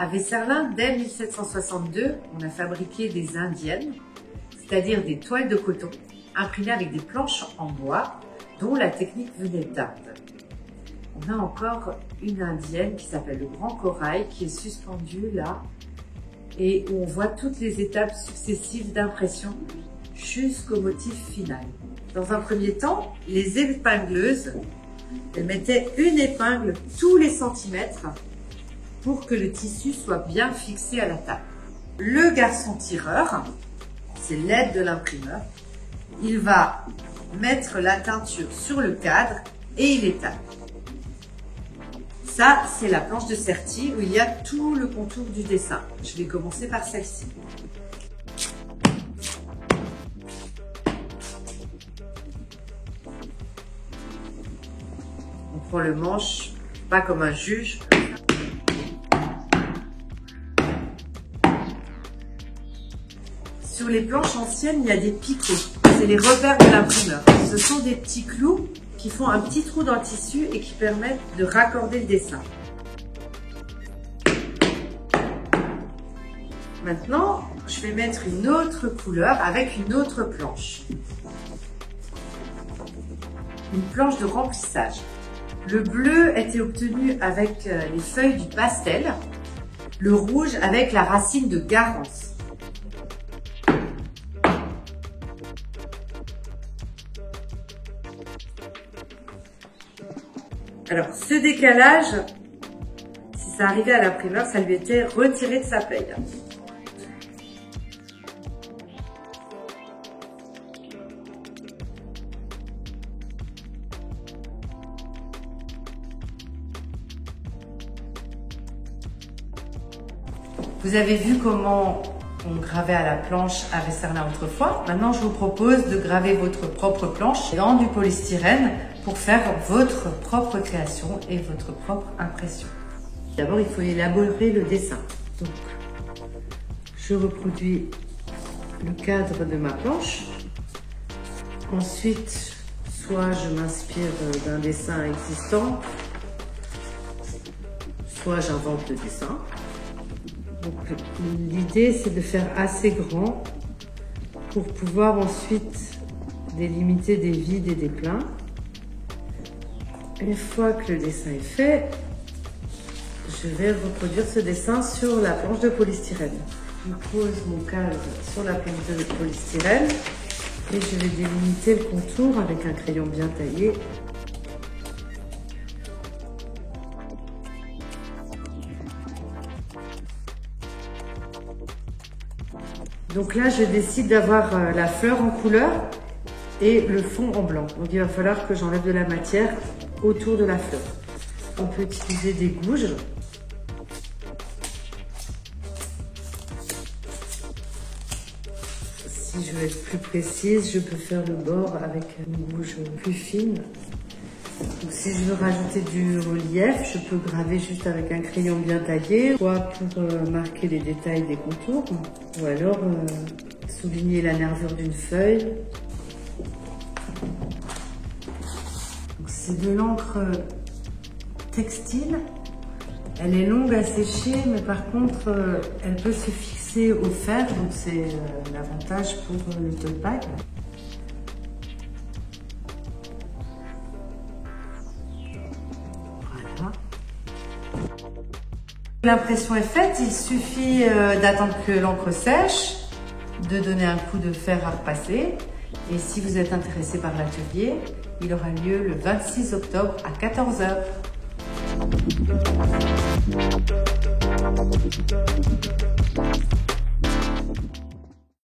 À Vesserlin, dès 1762, on a fabriqué des indiennes, c'est-à-dire des toiles de coton imprimées avec des planches en bois dont la technique venait d'Inde. On a encore une indienne qui s'appelle le Grand Corail qui est suspendue là et où on voit toutes les étapes successives d'impression jusqu'au motif final. Dans un premier temps, les épingleuses elles mettaient une épingle tous les centimètres pour que le tissu soit bien fixé à la table. Le garçon tireur, c'est l'aide de l'imprimeur, il va mettre la teinture sur le cadre et il étale. Ça, c'est la planche de sertie où il y a tout le contour du dessin. Je vais commencer par celle-ci. On prend le manche, pas comme un juge. Sur les planches anciennes, il y a des picots. C'est les repères de l'imprimeur. Ce sont des petits clous qui font un petit trou dans le tissu et qui permettent de raccorder le dessin. Maintenant, je vais mettre une autre couleur avec une autre planche. Une planche de remplissage. Le bleu était obtenu avec les feuilles du pastel, le rouge avec la racine de Garance. Alors, ce décalage, si ça arrivait à l'imprimeur, ça lui était retiré de sa paye. Vous avez vu comment on gravait à la planche à Vesserlin autrefois. Maintenant, je vous propose de graver votre propre planche dans du polystyrène pour faire votre propre création et votre propre impression. D'abord, il faut élaborer le dessin. Donc, je reproduis le cadre de ma planche. Ensuite, soit je m'inspire d'un dessin existant, soit j'invente le dessin. L'idée, c'est de faire assez grand pour pouvoir ensuite délimiter des vides et des pleins. Une fois que le dessin est fait, je vais reproduire ce dessin sur la planche de polystyrène. Je pose mon cadre sur la planche de polystyrène et je vais délimiter le contour avec un crayon bien taillé. Donc là, je décide d'avoir la fleur en couleur et le fond en blanc. Donc il va falloir que j'enlève de la matière autour de la fleur. On peut utiliser des gouges. Si je veux être plus précise, je peux faire le bord avec une gouge plus fine. Donc, si je veux rajouter du relief, je peux graver juste avec un crayon bien taillé, soit pour marquer les détails des contours, ou alors souligner la nervure d'une feuille. C'est de l'encre textile. Elle est longue à sécher, mais par contre, elle peut se fixer au fer, donc c'est l'avantage pour le tote bag. L'impression est faite, il suffit d'attendre que l'encre sèche, de donner un coup de fer à repasser. Et si vous êtes intéressé par l'atelier, il aura lieu le 26 octobre à 14 h.